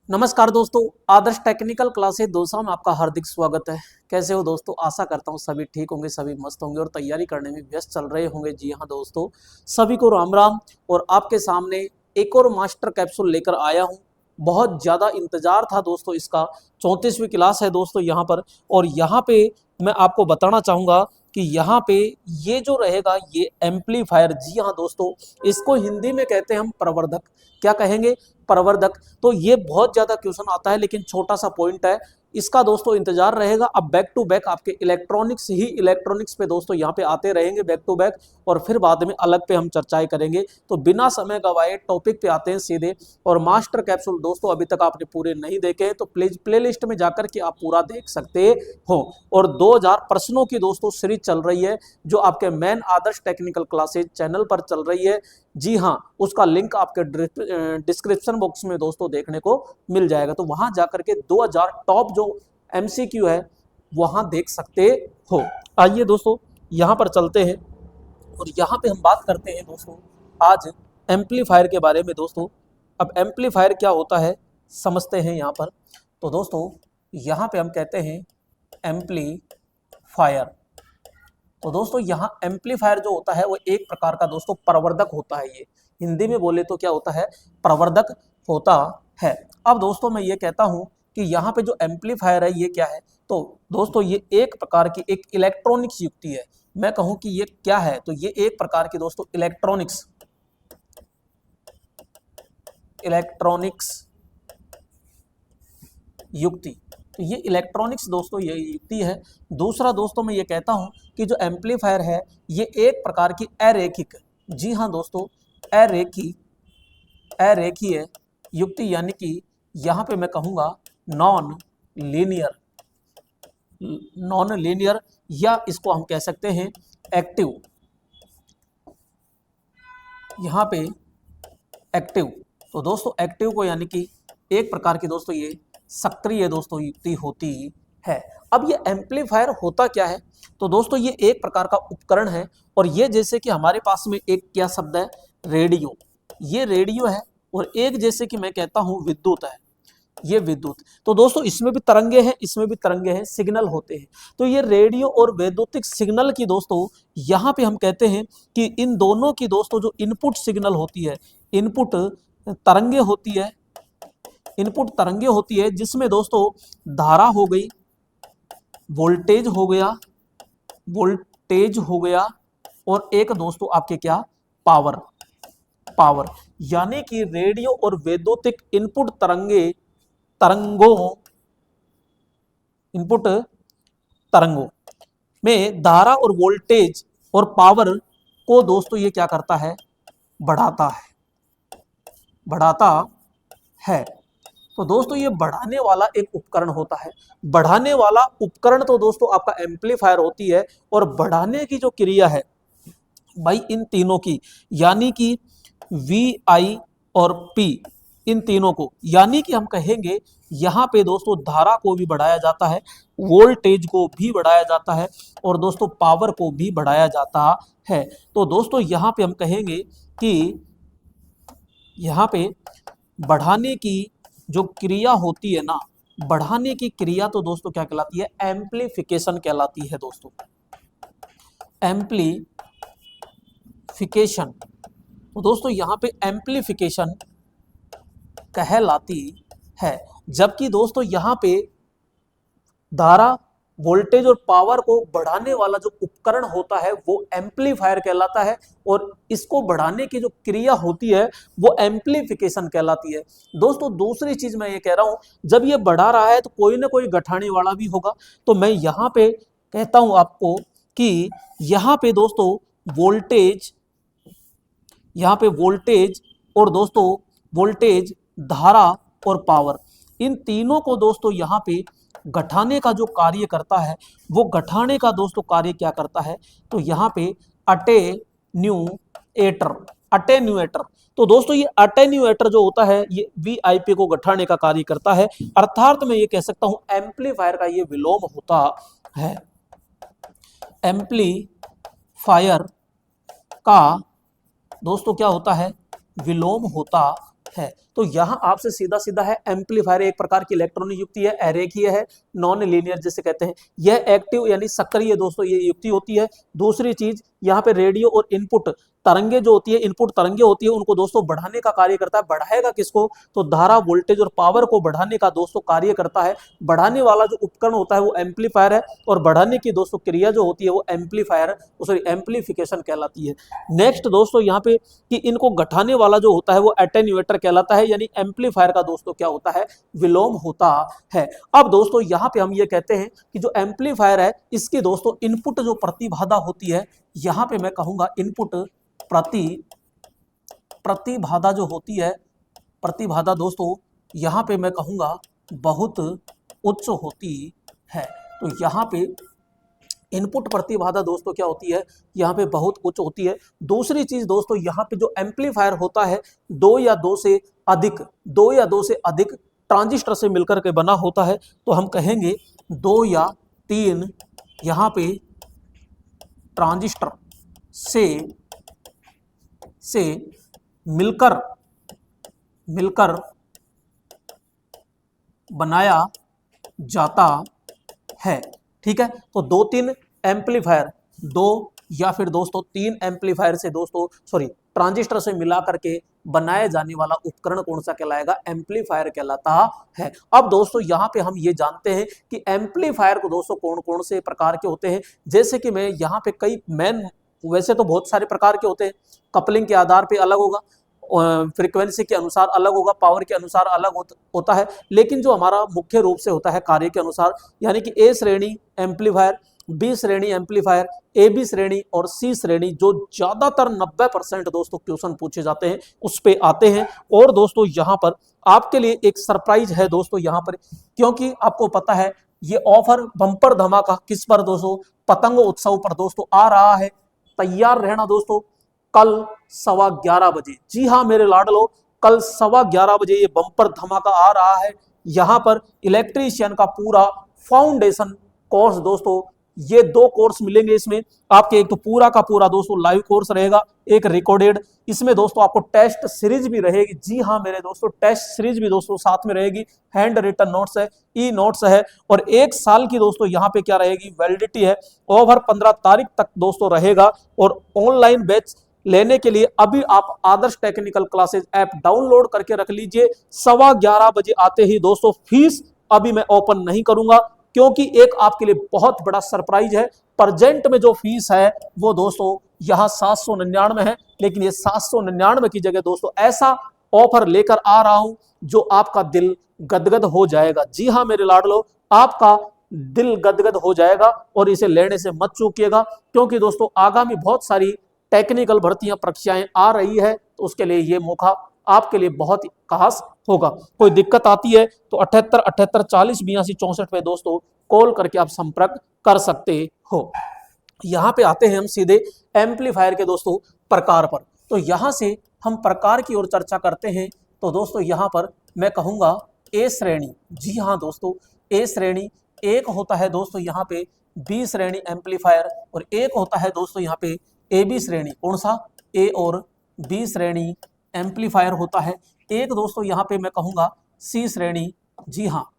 नमस्कार दोस्तों, आदर्श technical classes dosa में आपका हार्दिक स्वागत है। कैसे हो दोस्तों? आशा करता हूँ सभी ठीक होंगे, सभी मस्त होंगे और तैयारी करने में व्यस्त चल रहे होंगे। जी हाँ दोस्तों, सभी को राम राम। और आपके सामने एक और मास्टर कैप्सूल लेकर आया हूँ। बहुत ज़्यादा इंतजार था दोस्तों इसका। 34वीं क्लास है दोस्तों यहाँ पर। और यहाँ पे मैं आपको बताना चाहूँगा कि यहाँ पे ये जो रहेगा ये एम्पलीफायर। जी हाँ दोस्तों, इसको हिंदी में कहते हैं हम प्रवर्धक। क्या कहेंगे? प्रवर्धक। तो ये बहुत ज्यादा क्वेश्चन आता है, लेकिन छोटा सा पॉइंट है इसका दोस्तों, इंतजार रहेगा। अब बैक टू बैक आपके इलेक्ट्रॉनिक्स पे दोस्तों यहाँ पे आते रहेंगे बैक टू बैक, और फिर बाद में अलग पे हम चर्चाएं करेंगे। तो बिना समय गवाए टॉपिक पे आते हैं सीधे। और मास्टर कैप्सूल दोस्तों अभी तक आपने पूरे नहीं देखे हैं तो प्लीज प्ले लिस्ट में जाकर के आप पूरा देख सकते हो। और 2000 प्रश्नों की दोस्तों सीरीज चल रही है जो आपके मेन आदर्श टेक्निकल क्लासेज चैनल पर चल रही है। जी हाँ, उसका लिंक आपके डिस्क्रिप्शन बॉक्स में दोस्तों देखने को मिल जाएगा। तो वहां जाकर के 2000 टॉप जो एमसीक्यू है वहां देख सकते हो। आइए दोस्तों यहां पर चलते हैं और यहां पे हम बात करते हैं दोस्तों आज एम्पलीफायर के बारे में। दोस्तों अब एम्पलीफायर क्या होता है समझते हैं यहाँ पर। तो दोस्तों यहाँ पे हम कहते हैं एम्पलीफायर। तो दोस्तों यहाँ एम्पलीफायर जो होता है वो एक प्रकार का दोस्तों प्रवर्धक होता है। ये हिंदी में बोले तो क्या होता है? प्रवर्धक होता है। अब दोस्तों मैं ये कहता हूँ कि यहाँ पे जो एम्पलीफायर है ये क्या है? तो दोस्तों ये एक प्रकार की एक इलेक्ट्रॉनिक्स युक्ति है। मैं कहूँ कि ये क्या है तो ये एक प्रकार की दोस्तों इलेक्ट्रॉनिक्स युक्ति। तो ये इलेक्ट्रॉनिक्स दोस्तों ये युक्ति है। दूसरा दोस्तों मैं ये कहता हूं कि जो एम्पलीफायर है ये एक प्रकार की अरैखिक, जी हाँ दोस्तों, अरेखीय युक्ति, यानी कि यहां पे मैं कहूंगा नॉन लीनियर, या इसको हम कह सकते हैं एक्टिव। यहां पे एक्टिव, तो दोस्तों एक्टिव को यानी कि एक प्रकार की दोस्तों ये सक्रिय दोस्तों युक्ति होती है। अब ये एम्पलीफायर होता क्या है? तो दोस्तों ये एक प्रकार का उपकरण है। और ये जैसे कि हमारे पास में एक क्या शब्द है? रेडियो। ये रेडियो है। और एक जैसे कि मैं कहता हूं विद्युत है, ये विद्युत। तो दोस्तों इसमें भी तरंगे हैं, इसमें भी तरंगे हैं, सिग्नल होते हैं। तो ये रेडियो और वैद्युतिक सिग्नल की दोस्तों यहाँ पे हम कहते हैं कि इन दोनों की दोस्तों जो इनपुट सिग्नल होती है, इनपुट तरंगे होती है, जिसमें दोस्तों धारा हो गई, वोल्टेज हो गया और एक दोस्तों आपके क्या? पावर। यानी कि रेडियो और वैद्युतिक तरंगों में धारा और वोल्टेज और पावर को दोस्तों ये क्या करता है? बढ़ाता है। तो दोस्तों ये बढ़ाने वाला एक उपकरण होता है। बढ़ाने वाला उपकरण तो दोस्तों आपका एम्पलीफायर होती है। और बढ़ाने की जो क्रिया है भाई इन तीनों की, यानी कि वी आई और पी, इन तीनों को, यानी कि हम कहेंगे यहाँ पे दोस्तों धारा को भी बढ़ाया जाता है, वोल्टेज को भी बढ़ाया जाता है और दोस्तों पावर को भी बढ़ाया जाता है। तो दोस्तों यहाँ पे हम कहेंगे कि यहाँ पे बढ़ाने की जो क्रिया होती है ना, बढ़ाने की क्रिया तो दोस्तों क्या कहलाती है? एम्प्लीफिकेशन कहलाती है दोस्तों, एम्प्लीफिकेशन। तो दोस्तों यहाँ पे एम्प्लीफिकेशन कहलाती है। जबकि दोस्तों यहाँ पे धारा, वोल्टेज और पावर को बढ़ाने वाला जो उपकरण होता है वो एम्पलीफायर कहलाता है। और इसको बढ़ाने की जो क्रिया होती है वो एम्पलीफिकेशन कहलाती है। दोस्तों दूसरी चीज मैं ये कह रहा हूं, जब ये बढ़ा रहा है तो कोई ना कोई घटाने वाला भी होगा। तो मैं यहाँ पे कहता हूं आपको कि यहाँ पे दोस्तों वोल्टेज और दोस्तों वोल्टेज, धारा और पावर, इन तीनों को दोस्तों यहाँ पे घटाने का जो कार्य करता है वो घटाने का दोस्तों कार्य क्या करता है? तो यहाँ पे अटेन्यूएटर। तो दोस्तों ये अटेन्यूएटर जो होता है ये वीआईपी को घटाने का कार्य करता है। अर्थात मैं ये कह सकता हूं एम्पलीफायर का ये विलोम होता है। एम्पलीफायर का दोस्तों क्या होता है? विलोम होता है। तो तो यहाँ आपसे सीधा सीधा है एम्पलीफायर एक प्रकार की इलेक्ट्रॉनिक युक्ति है, अरेखीय है, नॉन लीनियर जिसे कहते हैं। यह एक्टिव यानी सक्रिय दोस्तों ये युक्ति होती है। दूसरी चीज यहाँ पे रेडियो और इनपुट तरंगे जो होती है, इनपुट तरंगे होती है, उनको दोस्तों बढ़ाने का कार्य करता है। बढ़ाएगा किसको? तो धारा, वोल्टेज और पावर को बढ़ाने का दोस्तों कार्य करता है। बढ़ाने वाला जो उपकरण होता है वो एम्पलीफायर है, और बढ़ाने की दोस्तों क्रिया जो होती है वो एम्पलीफायर सॉरी एम्पलीफिकेशन कहलाती है। नेक्स्ट दोस्तों यहाँ पे कि इनको घटाने वाला जो होता है वो एटेन्यूएटर कहलाता है, यानी एम्पलीफायर का दोस्तों क्या होता है? विलोम होता है। अब दोस्तों यहाँ पे हम ये कहते हैं कि जो एम्पलीफायर है इसकी दोस्तों इनपुट जो प्रतिबाधा होती है, यहाँ पे मैं कहूंगा इनपुट प्रतिबाधा जो होती है, प्रतिबाधा दोस्तों यहाँ पे मैं कहूंगा बहुत उच्च होती है। तो यहाँ पे इनपुट प्रतिबाधा दोस्तों क्या होती है? यहाँ पे बहुत उच्च होती है। दूसरी चीज दोस्तों यहाँ पे जो एम्पलीफायर होता है दो या दो से अधिक ट्रांजिस्टर से मिलकर के बना होता है। तो हम कहेंगे 2 या 3 यहाँ पे ट्रांजिस्टर से मिलकर बनाया जाता है। ठीक है, तो 2-3 एम्पलीफायर, 2 या फिर दोस्तों 3 एम्पलीफायर से दोस्तों ट्रांजिस्टर से मिला करके बनाए जाने वाला उपकरण कौन सा कहलाएगा? एम्पलीफायर कहलाता है। अब दोस्तों यहाँ पे हम ये जानते हैं कि एम्पलीफायर को दोस्तों कौन कौन से प्रकार के होते हैं। जैसे कि मैं यहाँ पे कई वैसे तो बहुत सारे प्रकार के होते हैं, कपलिंग के आधार पे अलग होगा, फ्रीक्वेंसी के अनुसार अलग होगा, पावर के अनुसार अलग होता है, लेकिन जो हमारा मुख्य रूप से होता है कार्य के अनुसार, यानी कि ए श्रेणी एम्पलीफायर, बी श्रेणी एम्पलीफायर, ए बी श्रेणी और सी श्रेणी, जो ज्यादातर 90% दोस्तों क्वेश्चन पूछे जाते हैं उस पे आते हैं। और दोस्तों यहाँ पर आपके लिए एक सरप्राइज है दोस्तों यहाँ पर, क्योंकि आपको पता है ये ऑफर बम्पर धमाका किस पर दोस्तों? पतंग उत्सव पर दोस्तों आ रहा है। तैयार रहना दोस्तों, कल 11:15 बजे, जी हाँ मेरे लाडलो, कल 11:15 बजे ये बम्पर धमाका आ रहा है। यहाँ पर इलेक्ट्रीशियन का पूरा फाउंडेशन कोर्स दोस्तों, ये 2 कोर्स मिलेंगे इसमें आपके। एक तो पूरा का पूरा दोस्तों लाइव कोर्स रहेगा, एक रिकॉर्डेड। इसमें दोस्तों आपको टेस्ट सीरीज भी रहेगी, जी हाँ मेरे दोस्तों, टेस्ट सीरीज भी दोस्तों साथ में रहेगी। हैंड रिटन नोट्स है, ई नोट्स है, और 1 साल की दोस्तों यहाँ पे क्या रहेगी? वैलिडिटी है। ओवर 15 तारीख तक दोस्तों रहेगा। और ऑनलाइन बैच लेने के लिए अभी आप आदर्श टेक्निकल क्लासेज ऐप डाउनलोड करके रख लीजिए। 11:15 बजे आते ही दोस्तों फीस अभी मैं ओपन नहीं करूंगा, क्योंकि एक आपके लिए बहुत बड़ा सरप्राइज है। प्रेजेंट में जो फीस है वो दोस्तों यहाँ 799 है, लेकिन ये 799 की जगह दोस्तों ऐसा ऑफर लेकर आ रहा हूं जो आपका दिल गदगद हो जाएगा। जी हाँ मेरे लाडलो, आपका दिल गदगद हो जाएगा, और इसे लेने से मत चूकिएगा, क्योंकि दोस्तों आगामी बहुत सारी टेक्निकल भर्तियां परीक्षाएं आ रही है, तो उसके लिए ये मौका आपके लिए बहुत ही खास होगा। कोई दिक्कत आती है तो 78 78 40 82 64 पे दोस्तों कॉल करके आप संपर्क कर सकते हो। यहाँ पे आते हैं हम सीधे एम्पलीफायर के दोस्तों प्रकार पर। तो यहाँ से हम प्रकार की ओर चर्चा करते हैं। तो दोस्तों यहाँ पर मैं कहूँगा ए श्रेणी, जी हाँ दोस्तों, ए श्रेणी एक होता है दोस्तों यहाँ पे बी श्रेणी एम्पलीफायर, और एक होता है दोस्तों यहाँ पे ए बी श्रेणी। कौन सा? ए और बी श्रेणी एम्पलीफायर होता है। एक दोस्तों यहाँ पे मैं कहूँगा सी श्रेणी, जी हाँ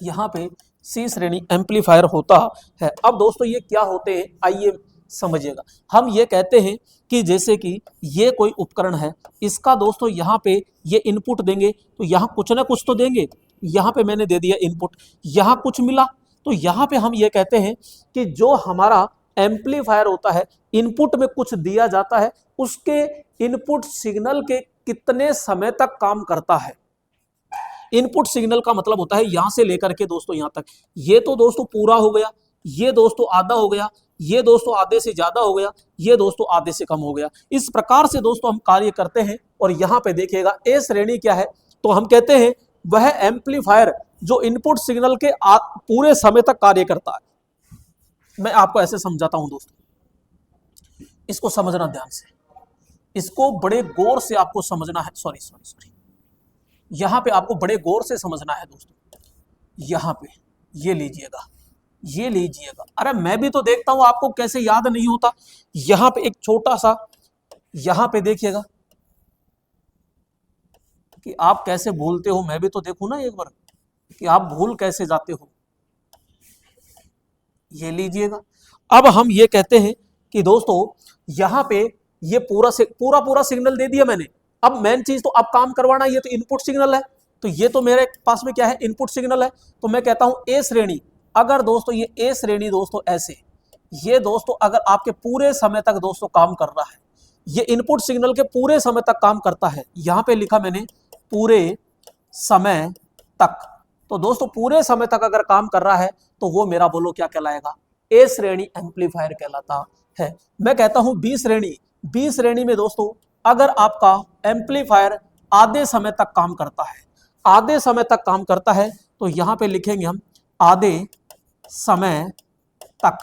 यहाँ पे सी श्रेणी एम्पलीफायर होता है। अब दोस्तों ये क्या होते हैं आइए समझिएगा। हम ये कहते हैं कि जैसे कि ये कोई उपकरण है, इसका दोस्तों यहाँ पे ये इनपुट देंगे तो यहाँ कुछ ना कुछ तो देंगे। यहाँ पे मैंने दे दिया इनपुट, यहाँ कुछ मिला, तो यहाँ पे हम ये कहते हैं कि जो हमारा एम्पलीफायर होता है इनपुट में कुछ दिया जाता है, उसके इनपुट सिग्नल के कितने समय तक काम करता है। इनपुट सिग्नल का मतलब होता है यहां से लेकर के दोस्तों यहां तक। ये तो दोस्तों पूरा हो गया, ये दोस्तों आधा हो गया, ये दोस्तों आधे से ज्यादा हो गया, ये दोस्तों आधे से कम हो गया। इस प्रकार से दोस्तों हम कार्य करते हैं। और यहां पे देखिएगा ए श्रेणी क्या है, तो हम कहते हैं वह एम्पलीफायर जो इनपुट सिग्नल के पूरे समय तक कार्य करता है। मैं आपको ऐसे समझाता हूं दोस्तों, इसको समझना ध्यान से, इसको बड़े गौर से आपको समझना है। सॉरी यहां पे आपको बड़े गौर से समझना है दोस्तों। यहां पे ये लीजिएगा, ये लीजिएगा। अरे मैं भी तो देखता हूं आपको कैसे याद नहीं होता। यहां पे एक छोटा सा, यहां पे देखिएगा, कि आप कैसे भूलते हो, मैं भी तो देखूं ना एक बार कि आप भूल कैसे जाते हो। ये लीजिएगा। अब हम ये कहते हैं कि दोस्तों यहां पे ये पूरा सिग्नल दे दिया मैंने। अब मेन चीज तो अब काम करवाना, ये तो इनपुट सिग्नल है, तो ये तो मेरे पास में क्या है, इनपुट सिग्नल है। तो मैं कहता हूं ए श्रेणी, अगर दोस्तों ये ए श्रेणी दोस्तों ऐसे, ये दोस्तों अगर आपके पूरे समय तक दोस्तों काम कर रहा है, ये इनपुट सिग्नल के पूरे समय तक काम करता है, यहां पे लिखा मैंने पूरे समय तक। तो दोस्तों पूरे समय तक अगर काम कर रहा है तो वो मेरा बोलो क्या कहलाएगा, ए श्रेणी एम्पलीफायर कहलाता है। मैं कहता हूं बी श्रेणी, बी श्रेणी में दोस्तों अगर आपका एम्पलीफायर आधे समय तक काम करता है, आधे समय तक काम करता है, तो यहां पे लिखेंगे हम आधे समय तक।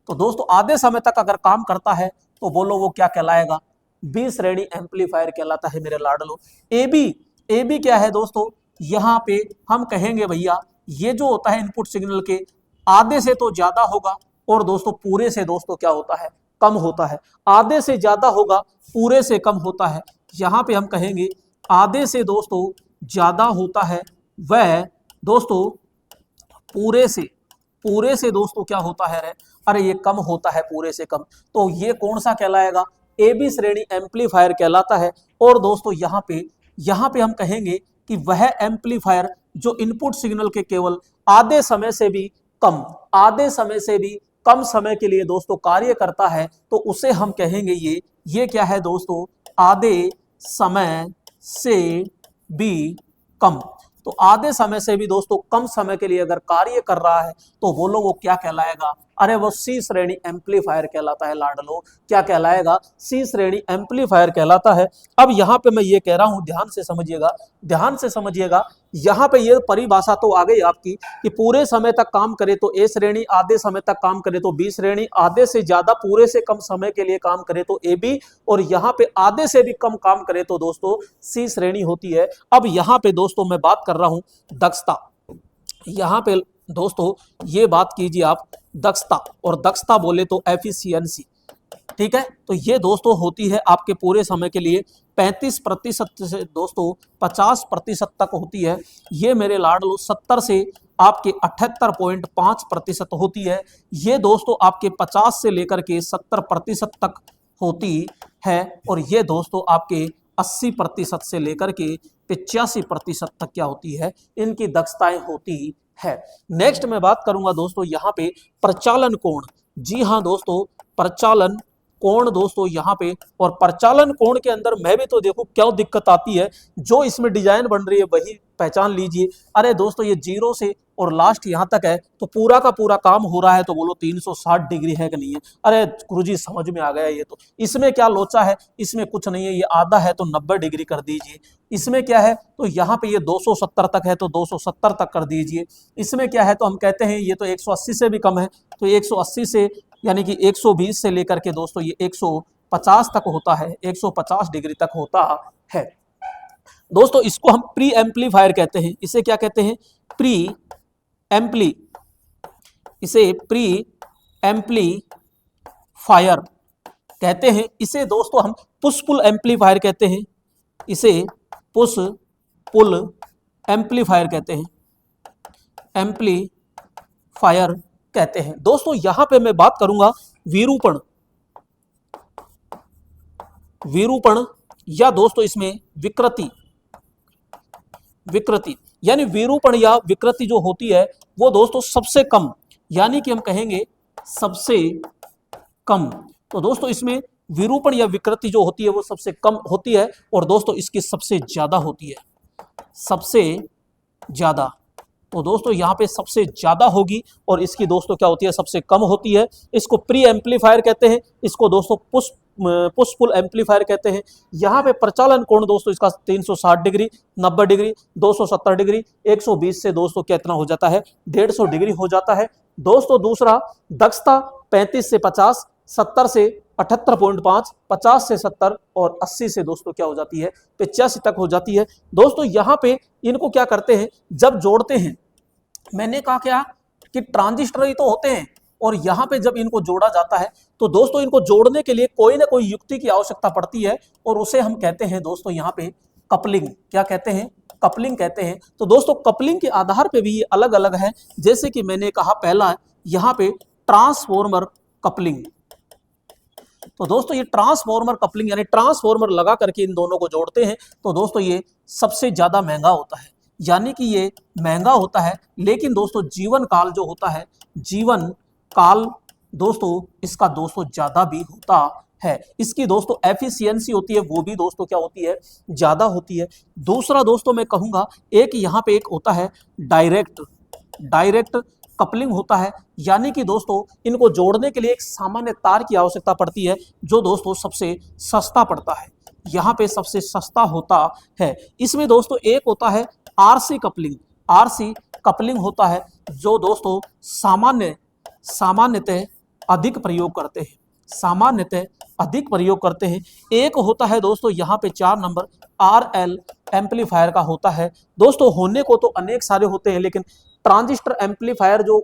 तो दोस्तों आधे समय तक अगर काम करता है तो बोलो वो क्या कहलाएगा, बी श्रेणी एम्पलीफायर कहलाता है मेरे लाडलो। ए बी क्या है दोस्तों, यहां पे हम कहेंगे भैया ये जो होता है इनपुट सिग्नल के आधे से तो ज्यादा होगा और दोस्तों पूरे से दोस्तों क्या होता है, कम होता है। आधे से ज्यादा होगा, पूरे से कम होता है। यहां पे हम कहेंगे आधे से दोस्तों ज्यादा होता है, वह दोस्तों पूरे से दोस्तों क्या होता है रे, अरे ये कम होता है पूरे से कम। तो ये कौन सा कहलाएगा, ए बी श्रेणी एम्पलीफायर कहलाता है। और दोस्तों यहाँ पे हम कहेंगे कि वह एम्पलीफायर जो इनपुट सिग्नल के केवल आधे समय से भी कम समय के लिए दोस्तों कार्य करता है, तो उसे हम कहेंगे ये क्या है दोस्तों, आधे समय से भी कम। तो आधे समय से भी दोस्तों कम समय के लिए अगर कार्य कर रहा है तो बोलो वो क्या कहलाएगा, अरे वो सी श्रेणी एम्पलीफायर कहलाता है लाडलो। क्या कहलाएगा, सी श्रेणी एम्पलीफायर कहलाता है। अब यहाँ पे मैं ये कह रहा हूं, ध्यान से समझिएगा, यहाँ पे ये परिभाषा तो आ गई आपकी कि पूरे समय तक काम करे तो ए श्रेणी, आधे समय तक काम करे तो बी श्रेणी, आधे से ज्यादा पूरे से कम समय के लिए काम करे तो ए बी, और यहाँ पे आधे से भी कम काम करे तो दोस्तों सी श्रेणी होती है। अब यहाँ पे दोस्तों मैं बात कर रहा हूं दक्षता। यहाँ पे दोस्तों ये बात कीजिए आप दक्षता, और दक्षता बोले तो एफिशिएंसी, ठीक है। तो ये दोस्तों होती है आपके पूरे समय के लिए 35% से दोस्तों 50% तक होती है। ये मेरे लाडलो 70 से आपके 78.5% होती है। ये दोस्तों आपके 50 से लेकर के 70% तक होती है, और ये दोस्तों आपके 80% से लेकर के 85% तक क्या होती है, इनकी दक्षताएं होती है। नेक्स्ट मैं बात करूंगा दोस्तों यहाँ पे प्रचालन कोण। जी हाँ दोस्तों, प्रचालन कोण दोस्तों यहाँ पे, और प्रचालन कोण के अंदर मैं भी तो देखो क्या दिक्कत आती है, जो इसमें डिजाइन बन रही है वही पहचान लीजिए। अरे दोस्तों ये 0 से और लास्ट यहाँ तक है, तो पूरा का पूरा काम हो रहा है, तो बोलो 360 डिग्री है कि नहीं है। अरे गुरुजी समझ में आ गया, ये तो इसमें क्या लोचा है, इसमें कुछ नहीं है, ये आधा है तो 90 डिग्री कर दीजिए। इसमें क्या है, तो यहाँ पे ये 270 तक है तो 270 तक कर दीजिए। इसमें क्या है, तो हम कहते हैं ये तो 180 से भी कम है, तो 180 से यानी कि 120 से लेकर के दोस्तों ये 150 तक होता है, 150 डिग्री तक होता है दोस्तों। इसको हम प्री एम्पलीफायर कहते हैं। इसे क्या कहते हैं, प्री एम्पलीफायर कहते हैं। इसे दोस्तों हम पुश पुल एम्पलीफायर कहते हैं, इसे पुश पुल एम्पलीफायर कहते हैं, एम्पलीफायर कहते हैं दोस्तों। यहां पे मैं बात करूंगा विरूपण या दोस्तों इसमें विकृति यानी विरूपण या विकृति जो होती है वो दोस्तों सबसे कम, यानी कि हम कहेंगे सबसे कम। तो दोस्तों इसमें विरूपण या विकृति जो होती है वो सबसे कम होती है, और दोस्तों इसकी सबसे ज्यादा होती है, सबसे ज्यादा। तो दोस्तों यहाँ पे सबसे ज्यादा होगी और इसकी दोस्तों क्या होती है, सबसे कम होती है। इसको प्री एम्पलीफायर कहते हैं, इसको दोस्तों पुश पुल एम्पलीफायर कहते हैं। यहाँ पे प्रचालन कोण दोस्तों इसका 360 डिग्री, 90 डिग्री, 270 डिग्री, 120 से दोस्तों कितना हो जाता है, 150 डिग्री हो जाता है दोस्तों। दूसरा दक्षता 35 से 50, 70 से 78.5, 50 से 70 और 80 से दोस्तों क्या हो जाती है, 85 तक हो जाती है दोस्तों। यहाँ पे इनको क्या करते हैं, जब जोड़ते हैं, मैंने कहा क्या कि ट्रांजिस्टर ही तो होते हैं, और यहाँ पे जब इनको जोड़ा जाता है तो दोस्तों इनको जोड़ने के लिए कोई ना कोई युक्ति की आवश्यकता पड़ती है, और उसे हम कहते हैं दोस्तों यहाँ पे कपलिंग, क्या कहते हैं, कपलिंग कहते हैं। तो दोस्तों कपलिंग के आधार पे भी ये अलग अलग है, जैसे कि मैंने कहा पहला यहाँ पे ट्रांसफॉर्मर कपलिंग। तो दोस्तों ये ट्रांसफॉर्मर कपलिंग यानी ट्रांसफॉर्मर लगा करके इन दोनों को जोड़ते हैं, तो दोस्तों ये सबसे ज्यादा महंगा होता है, यानी कि ये महंगा होता है, लेकिन दोस्तों जीवन काल जो होता है, जीवन काल दोस्तों इसका दोस्तों ज्यादा भी होता है। इसकी दोस्तों एफिशिएंसी होती है वो भी दोस्तों क्या होती है, ज्यादा होती है। दूसरा दोस्तों मैं कहूंगा एक यहाँ पे एक होता है डायरेक्ट कपलिंग होता है, यानी कि दोस्तों इनको जोड़ने के लिए एक सामान्य तार की आवश्यकता पड़ती है, जो दोस्तों सबसे सस्ता पड़ता है, यहाँ पे सबसे सस्ता होता है। इसमें दोस्तों एक होता है आरसी कपलिंग होता है, जो दोस्तों सामान्यतः अधिक प्रयोग करते हैं। एक होता है दोस्तों यहाँ पे 4 नंबर आरएल एम्पलीफायर का होता है। दोस्तों होने को तो अनेक सारे होते हैं, लेकिन ट्रांजिस्टर एम्पलीफायर जो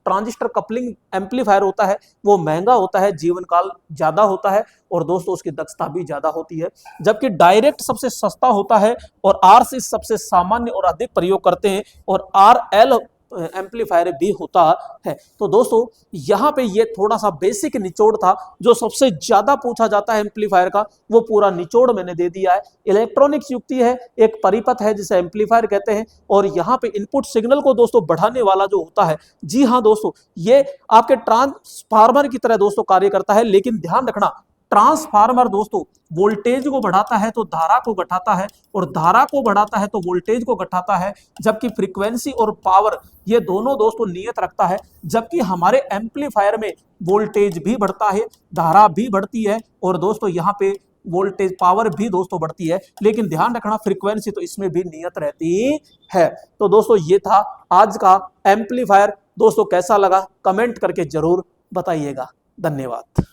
ट्रांजिस्टर कपलिंग एम्पलीफायर होता है वो महंगा होता है, जीवन काल ज्यादा होता है और दोस्तों उसकी दक्षता भी ज्यादा होती है। जबकि डायरेक्ट सबसे सस्ता होता है और आरसी सबसे सामान्य और अधिक प्रयोग करते हैं, और आरएल एम्पलीफायर भी होता है। तो दोस्तों यहाँ पे ये थोड़ा सा बेसिक निचोड़ था, जो सबसे ज्यादा पूछा जाता है एम्पलीफायर का, वो पूरा निचोड़ मैंने दे दिया है। इलेक्ट्रॉनिक्स युक्ति है, एक परिपथ है जिसे एम्पलीफायर कहते हैं, और यहाँ पे इनपुट सिग्नल को दोस्तों बढ़ाने वाला जो होता है, जी हाँ दोस्तों ये आपके ट्रांसफार्मर की तरह दोस्तों कार्य करता है। लेकिन ध्यान रखना, ट्रांसफार्मर दोस्तों वोल्टेज को बढ़ाता है तो धारा को घटाता है, और धारा को बढ़ाता है तो वोल्टेज को घटाता है, जबकि फ्रीक्वेंसी और पावर ये दोनों दोस्तों नियत रखता है। जबकि हमारे एम्पलीफायर में वोल्टेज भी बढ़ता है, धारा भी बढ़ती है, और दोस्तों यहाँ पे वोल्टेज पावर भी दोस्तों बढ़ती है, लेकिन ध्यान रखना फ्रीक्वेंसी तो इसमें भी नियत रहती है। तो दोस्तों ये था आज का एम्पलीफायर। दोस्तों कैसा लगा कमेंट करके जरूर बताइएगा। धन्यवाद।